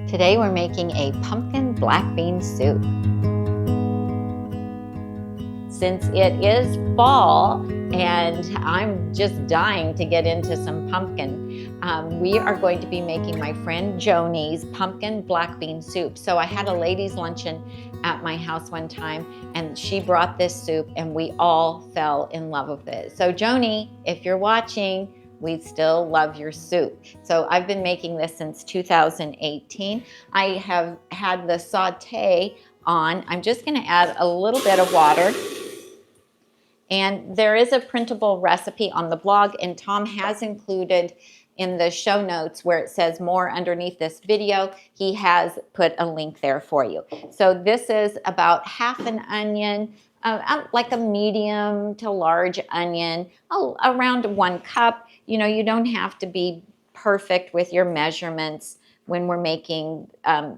Today we're making a pumpkin black bean soup. Since it is fall and I'm just dying to get into some pumpkin, we are going to be making my friend Joanie's pumpkin black bean soup. So I had a ladies' luncheon at my house one time and she brought this soup and we all fell in love with it. So Joanie, if you're watching, we still love your soup. So I've been making this since 2018. I have had the saute on. I'm just gonna add a little bit of water. And there is a printable recipe on the blog, and Tom has included in the show notes where it says more underneath this video, he has put a link there for you. So this is about half an onion, like a medium to large onion, around 1 cup. You know, you don't have to be perfect with your measurements when we're making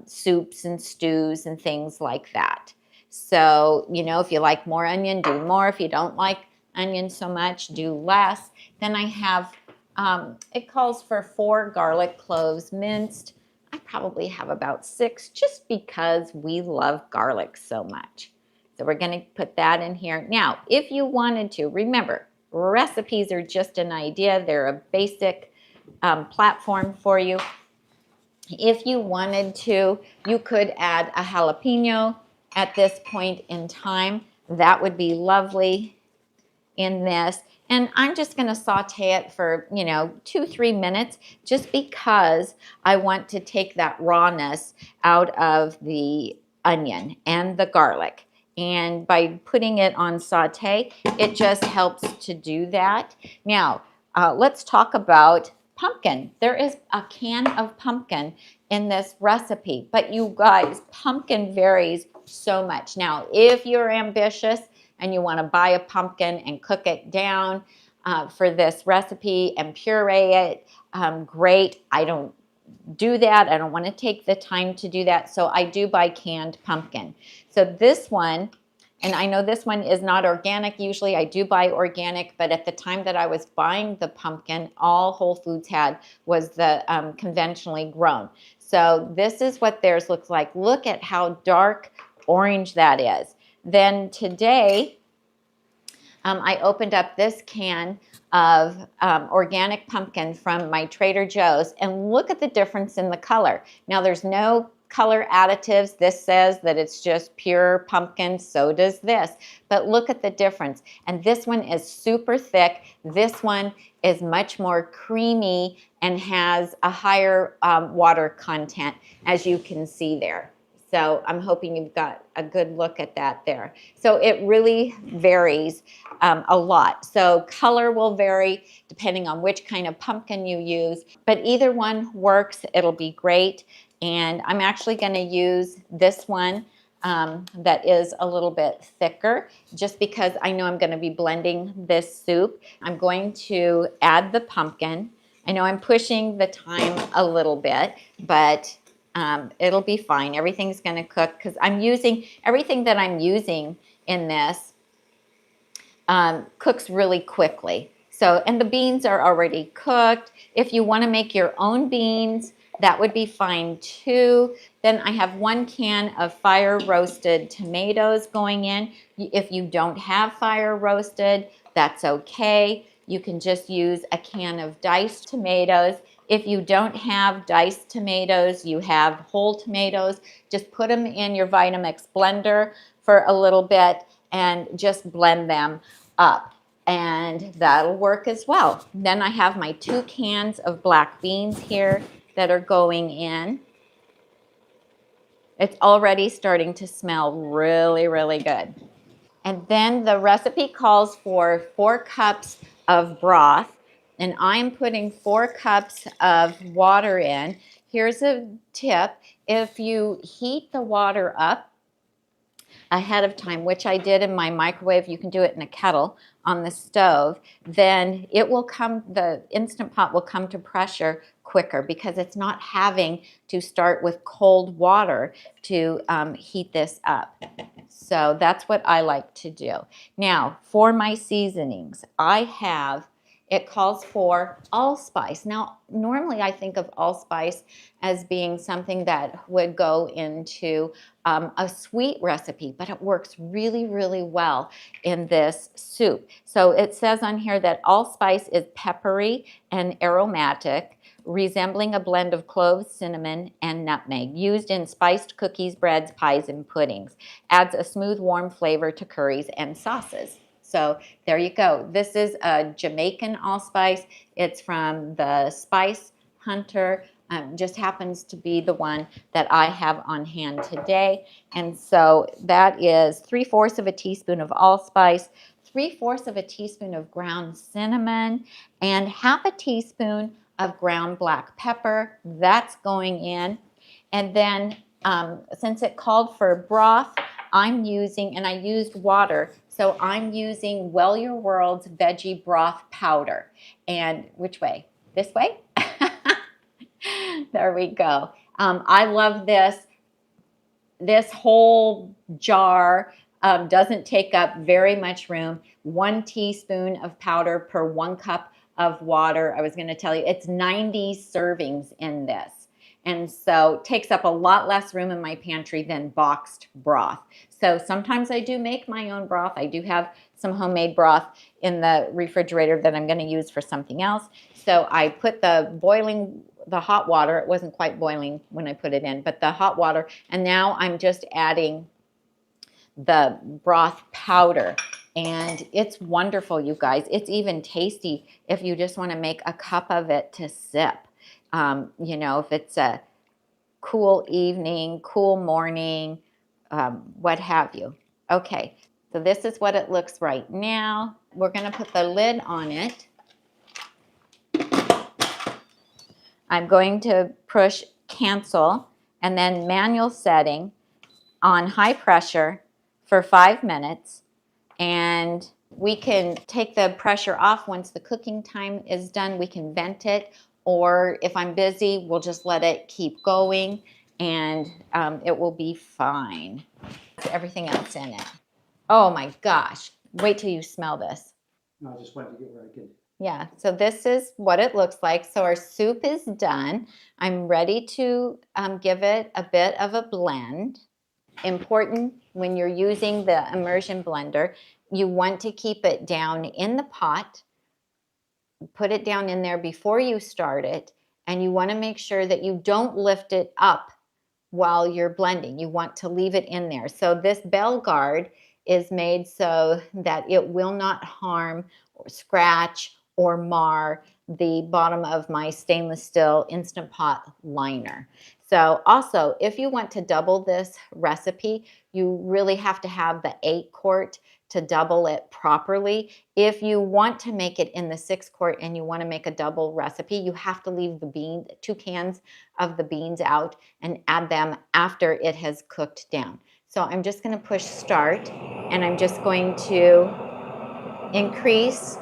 soups and stews and things like that. So, you know, if you like more onion, do more. If you don't like onion so much, do less. Then I have, it calls for 4 garlic cloves minced. I probably have about 6 just because we love garlic so much. So we're going to put that in here. Now, if you wanted to, remember, recipes are just an idea. They're a basic platform for you. If you wanted to, you could add a jalapeno at this point in time. That would be lovely in this. And I'm just going to saute it for, 2-3 minutes just because I want to take that rawness out of the onion and the garlic. And by putting it on saute, it just helps to do that. Now, let's talk about pumpkin. There is a can of pumpkin in this recipe, but you guys, pumpkin varies so much. Now, if you're ambitious and you want to buy a pumpkin and cook it down for this recipe and puree it, great. I don't do that. I don't want to take the time to do that. So I do buy canned pumpkin. So this one, and I know this one is not organic. Usually I do buy organic, but at the time that I was buying the pumpkin, all Whole Foods had was the conventionally grown. So this is what theirs looks like. Look at how dark orange that is. Then today, I opened up this can of organic pumpkin from my Trader Joe's, and look at the difference in the color. Now there's no color additives. This says that it's just pure pumpkin, so does this. But look at the difference. And this one is super thick. This one is much more creamy and has a higher water content, as you can see there. So I'm hoping you've got a good look at that there. So it really varies a lot. So color will vary depending on which kind of pumpkin you use, but either one works. It'll be great. And I'm actually going to use this one that is a little bit thicker just because I know I'm going to be blending this soup. I'm going to add the pumpkin. I know I'm pushing the time a little bit, but it'll be fine. Everything's going to cook because I'm using everything that I'm using in this cooks really quickly. So, and the beans are already cooked. If you want to make your own beans, that would be fine too. Then I have 1 can of fire roasted tomatoes going in. If you don't have fire roasted, that's okay. You can just use a can of diced tomatoes. If you don't have diced tomatoes, you have whole tomatoes, just put them in your Vitamix blender for a little bit and just blend them up. And that'll work as well. Then I have my 2 cans of black beans here that are going in. It's already starting to smell really, really good. And then the recipe calls for 4 cups of broth. And I'm putting 4 cups of water in. Here's a tip. If you heat the water up ahead of time, which I did in my microwave, you can do it in a kettle on the stove, then it will come, the Instant Pot will come to pressure quicker because it's not having to start with cold water to heat this up. So that's what I like to do. Now, for my seasonings, I have it calls for allspice. Now, normally I think of allspice as being something that would go into a sweet recipe, but it works really, really well in this soup. So it says on here that allspice is peppery and aromatic, resembling a blend of cloves, cinnamon, and nutmeg, used in spiced cookies, breads, pies, and puddings. Adds a smooth, warm flavor to curries and sauces. So there you go. This is a Jamaican allspice. It's from the Spice Hunter. Just happens to be the one that I have on hand today. And so that is 3/4 of a teaspoon of allspice, 3/4 of a teaspoon of ground cinnamon, and 1/2 teaspoon of ground black pepper. That's going in. And then since it called for broth, I'm using, and I used water, so I'm using Well Your World's veggie broth powder. And which way? This way? There we go. I love this. This whole jar doesn't take up very much room. 1 teaspoon of powder per 1 cup of water. I was going to tell you, it's 90 servings in this. And so it takes up a lot less room in my pantry than boxed broth. So sometimes I do make my own broth. I do have some homemade broth in the refrigerator that I'm going to use for something else. So I put the hot water, it wasn't quite boiling when I put it in, but the hot water, and now I'm just adding the broth powder. And it's wonderful, you guys. It's even tasty if you just want to make a cup of it to sip. You know, if it's a cool evening, cool morning, what have you. Okay, so this is what it looks right now. We're going to put the lid on it. I'm going to push cancel and then manual setting on high pressure for 5 minutes. And we can take the pressure off once the cooking time is done. We can vent it, or if I'm busy, we'll just let it keep going, and it will be fine. Everything else in it. Oh my gosh. Wait till you smell this. No, I just wanted to get where I could. Yeah, so this is what it looks like. So our soup is done. I'm ready to give it a bit of a blend. Important when you're using the immersion blender, you want to keep it down in the pot, put it down in there before you start it, and you want to make sure that you don't lift it up while you're blending. You want to leave it in there. So this bell guard is made so that it will not harm or scratch or mar the bottom of my stainless steel Instant Pot liner. So also, if you want to double this recipe, you really have to have the 8-quart to double it properly. If you want to make it in the 6-quart and you want to make a double recipe, you have to leave the 2 cans of the beans out and add them after it has cooked down. So I'm just going to push start, and I'm just going to increase.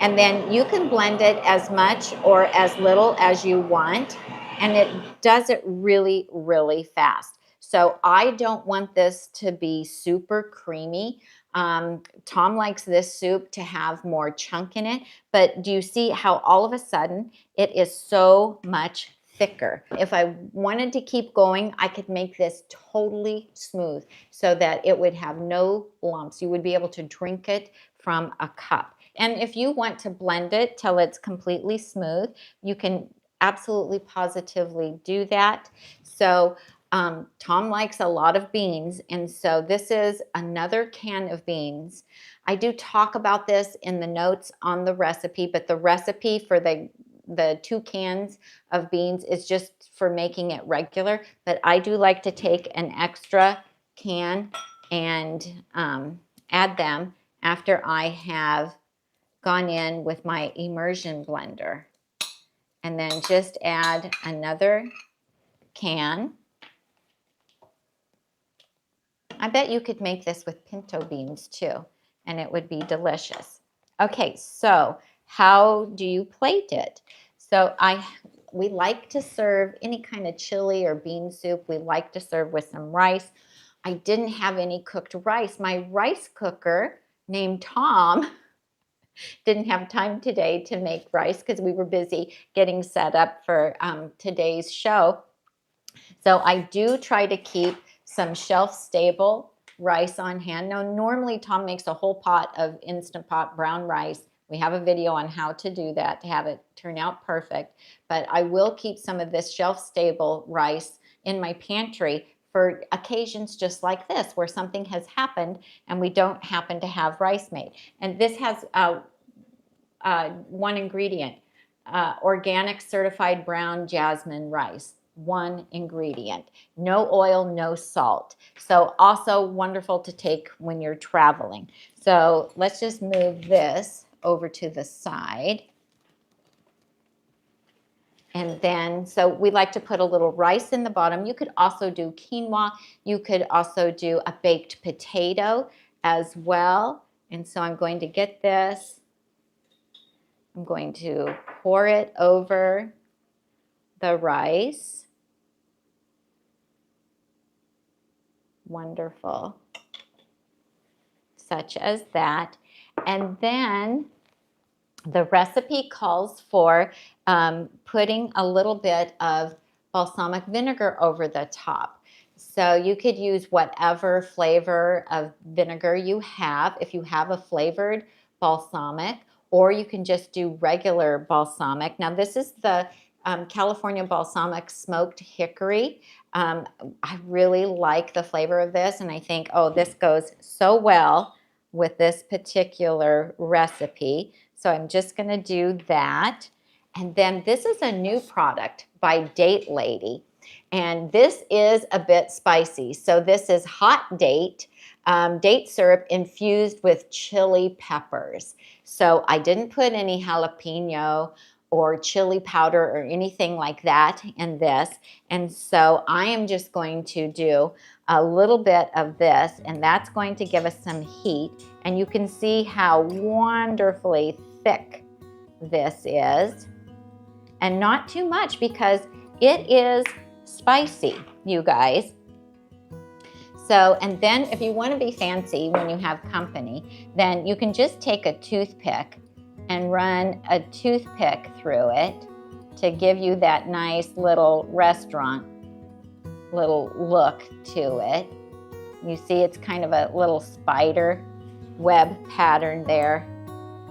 And then you can blend it as much or as little as you want, and it does it really, really fast. So I don't want this to be super creamy. Tom likes this soup to have more chunk in it, but do you see how all of a sudden it is so much thicker? If I wanted to keep going, I could make this totally smooth so that it would have no lumps. You would be able to drink it from a cup. And if you want to blend it till it's completely smooth, you can absolutely positively do that. So Tom likes a lot of beans, and so this is another can of beans. I do talk about this in the notes on the recipe, but the recipe for the 2 cans of beans is just for making it regular. But I do like to take an extra can and add them after I have gone in with my immersion blender. And then just add another can. I bet you could make this with pinto beans too, and it would be delicious. Okay, so how do you plate it? So we like to serve any kind of chili or bean soup. We like to serve with some rice. I didn't have any cooked rice. My rice cooker named Tom didn't have time today to make rice because we were busy getting set up for today's show. So I do try to keep some shelf-stable rice on hand. Now, normally Tom makes a whole pot of Instant Pot brown rice. We have a video on how to do that to have it turn out perfect. But I will keep some of this shelf-stable rice in my pantry for occasions just like this, where something has happened and we don't happen to have rice made. And this has one ingredient, organic certified brown jasmine rice. One ingredient. No oil, no salt. So also wonderful to take when you're traveling. So let's just move this over to the side. And then, so we like to put a little rice in the bottom. You could also do quinoa. You could also do a baked potato as well. And so I'm going to get this. I'm going to pour it over the rice. Wonderful. Such as that. And then the recipe calls for putting a little bit of balsamic vinegar over the top. So you could use whatever flavor of vinegar you have, if you have a flavored balsamic, or you can just do regular balsamic. Now this is the California Balsamic Smoked Hickory. I really like the flavor of this, and I think, oh, this goes so well with this particular recipe. So I'm just going to do that. And then this is a new product by Date Lady. And this is a bit spicy. So this is hot date syrup infused with chili peppers. So I didn't put any jalapeno or chili powder or anything like that in this. And so I am just going to do a little bit of this, and that's going to give us some heat. And you can see how wonderfully thick this is. And not too much because it is spicy, you guys. So, and then if you want to be fancy when you have company, then you can just take a toothpick and run a toothpick through it to give you that nice little restaurant little look to it. You see it's kind of a little spider web pattern there.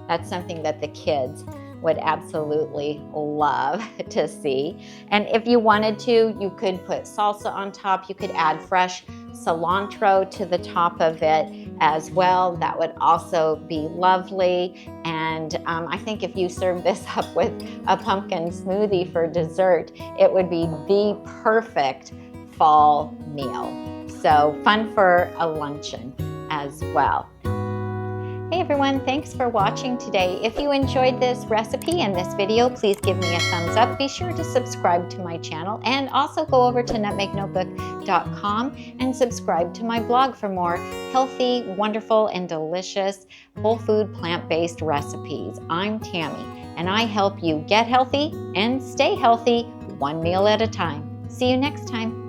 That's something that the kids would absolutely love to see. And if you wanted to, you could put salsa on top. You could add fresh cilantro to the top of it as well. That would also be lovely. And I think if you serve this up with a pumpkin smoothie for dessert, it would be the perfect fall meal. So fun for a luncheon as well. Hey everyone, thanks for watching today. If you enjoyed this recipe and this video, please give me a thumbs up. Be sure to subscribe to my channel and also go over to nutmegnotebook.com and subscribe to my blog for more healthy, wonderful, and delicious whole food plant-based recipes. I'm Tammy, and I help you get healthy and stay healthy one meal at a time. See you next time.